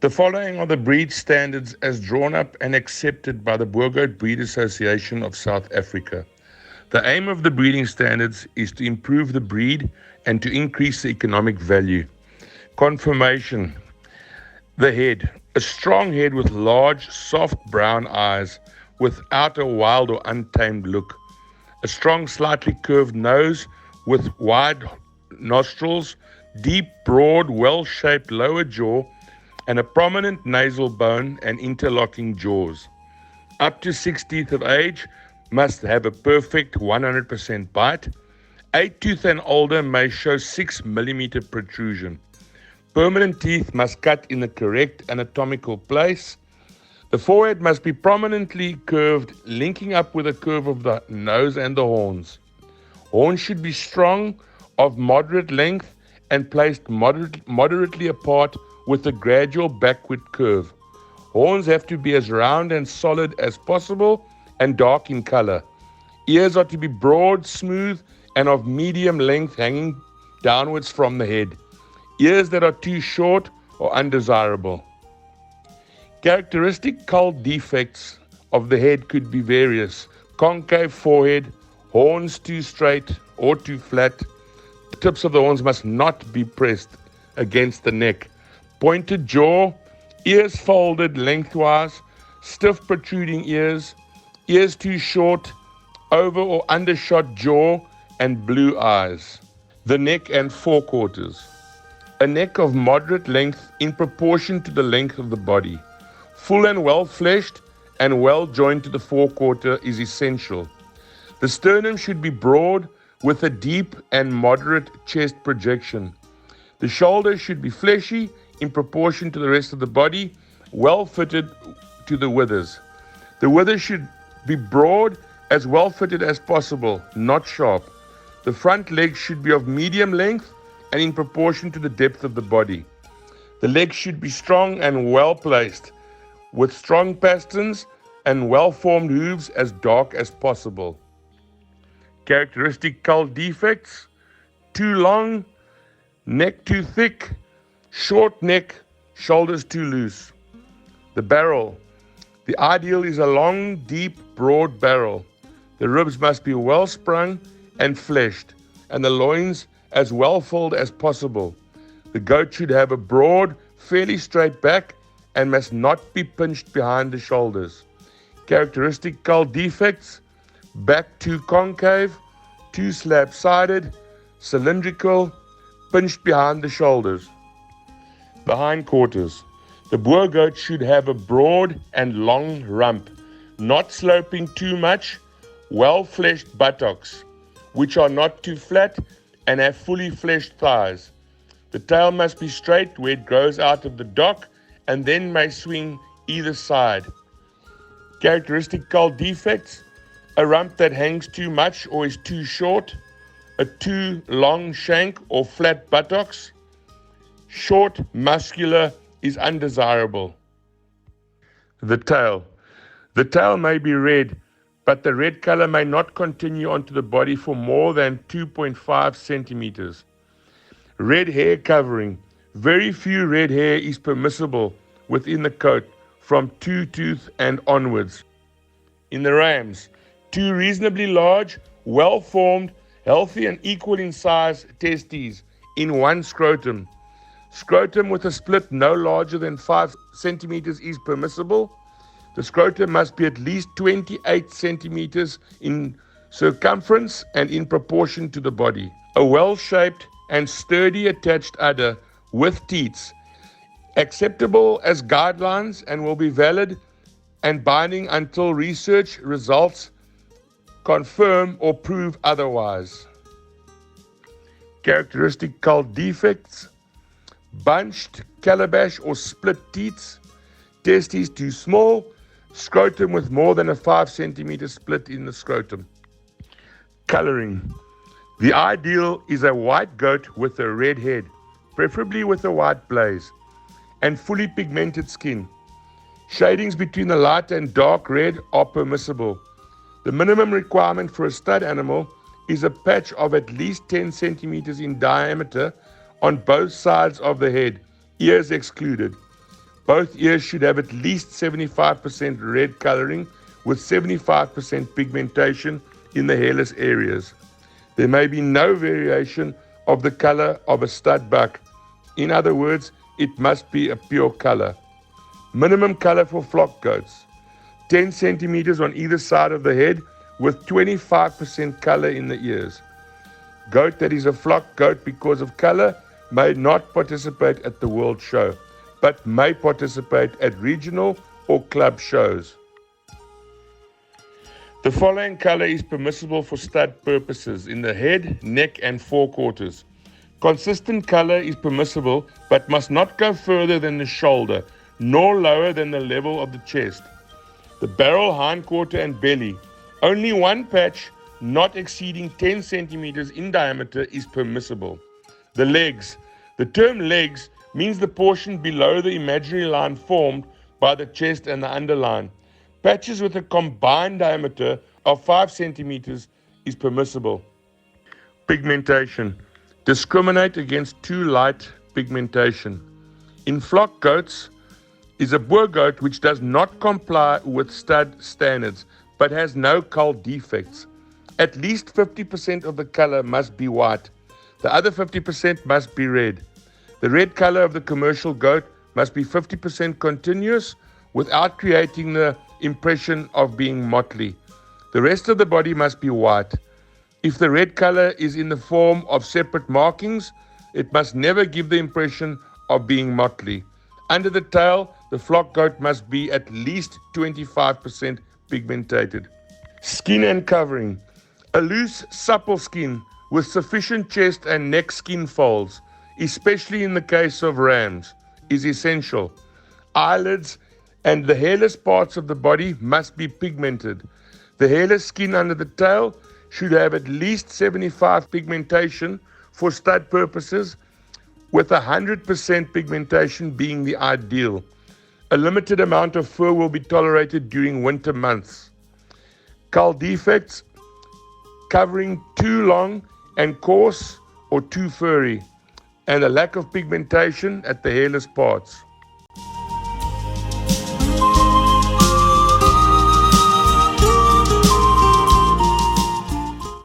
The following are the breed standards as drawn up and accepted by the Boer Goat Breed Association of South Africa. The aim of the breeding standards is to improve the breed and to increase the economic value. Conformation. The head. A strong head with large, soft brown eyes without a wild or untamed look. A strong, slightly curved nose with wide nostrils, deep, broad, well-shaped lower jaw, and a prominent nasal bone and interlocking jaws. Up to 6 teeth of age must have a perfect 100% bite. 8 tooth and older may show 6 millimeter protrusion. Permanent teeth must cut in the correct anatomical place. The forehead must be prominently curved, linking up with the curve of the nose and the horns. Horns should be strong, of moderate length, and placed moderately apart with a gradual backward curve. Horns have to be as round and solid as possible and dark in color. Ears are to be broad, smooth, and of medium length hanging downwards from the head. Ears that are too short are undesirable. Characteristic cull defects of the head could be various: concave forehead, horns too straight or too flat. The tips of the horns must not be pressed against the neck. Pointed jaw, ears folded lengthwise, stiff protruding ears, ears too short, over or undershot jaw, and blue eyes. The neck and forequarters. A neck of moderate length in proportion to the length of the body. Full and well-fleshed and well-joined to the forequarter is essential. The sternum should be broad with a deep and moderate chest projection. The shoulders should be fleshy in proportion to the rest of the body, well fitted to the withers. The withers should be broad, as well fitted as possible, not sharp. The front legs should be of medium length and in proportion to the depth of the body. The legs should be strong and well placed, with strong pasterns and well-formed hooves as dark as possible. Characteristic cull defects: too long, neck too thick, short neck, shoulders too loose. The barrel. The ideal is a long, deep, broad barrel. The ribs must be well sprung and fleshed, and the loins as well filled as possible. The goat should have a broad, fairly straight back and must not be pinched behind the shoulders. Characteristic cull defects: back too concave, too slab-sided, cylindrical, pinched behind the shoulders. The hindquarters. The Boer goat should have a broad and long rump, not sloping too much, well-fleshed buttocks, which are not too flat, and have fully fleshed thighs. The tail must be straight where it grows out of the dock and then may swing either side. Characteristic cull defects: a rump that hangs too much or is too short, a too long shank or flat buttocks. Short, muscular is undesirable. The tail. The tail may be red, but the red color may not continue onto the body for more than 2.5 centimeters. Red hair covering. Very few red hair is permissible within the coat from 2 tooth and onwards. In the rams, 2 reasonably large, well-formed, healthy and equal in size testes in 1 scrotum. Scrotum with a split no larger than 5 centimeters is permissible. The scrotum must be at least 28 centimeters in circumference and in proportion to the body. A well-shaped and sturdy attached udder with teats, acceptable as guidelines and will be valid and binding until research results confirm or prove otherwise. Characteristic cull defects: bunched, calabash or split teats, testes too small, scrotum with more than a 5 centimeter split in the scrotum. Coloring. The ideal is a white goat with a red head, preferably with a white blaze, and fully pigmented skin. Shadings between the light and dark red are permissible. The minimum requirement for a stud animal is a patch of at least 10 centimeters in diameter on both sides of the head, ears excluded. Both ears should have at least 75% red coloring with 75% pigmentation in the hairless areas. There may be no variation of the color of a stud buck. In other words, it must be a pure color. Minimum color for flock goats: 10 centimeters on either side of the head with 25% color in the ears. Goat that is a flock goat because of color may not participate at the World Show, but may participate at regional or club shows. The following color is permissible for stud purposes in the head, neck, and forequarters. Consistent color is permissible but must not go further than the shoulder, nor lower than the level of the chest. The barrel, hindquarter, and belly. Only one patch not exceeding 10 centimeters in diameter is permissible. The legs. The term legs means the portion below the imaginary line formed by the chest and the underline. Patches with a combined diameter of 5 centimeters is permissible. Pigmentation. Discriminate against too light pigmentation. In flock goats is a Boer goat which does not comply with stud standards but has no cull defects. At least 50% of the color must be white. The other 50% must be red. The red color of the commercial goat must be 50% continuous without creating the impression of being motley. The rest of the body must be white. If the red color is in the form of separate markings, it must never give the impression of being motley. Under the tail, the flock goat must be at least 25% pigmentated. Skin and covering. A loose, supple skin with sufficient chest and neck skin folds, especially in the case of rams, is essential. Eyelids and the hairless parts of the body must be pigmented. The hairless skin under the tail should have at least 75% pigmentation for stud purposes, with 100% pigmentation being the ideal. A limited amount of fur will be tolerated during winter months. Cull defects: covering too long and coarse or too furry, and a lack of pigmentation at the hairless parts.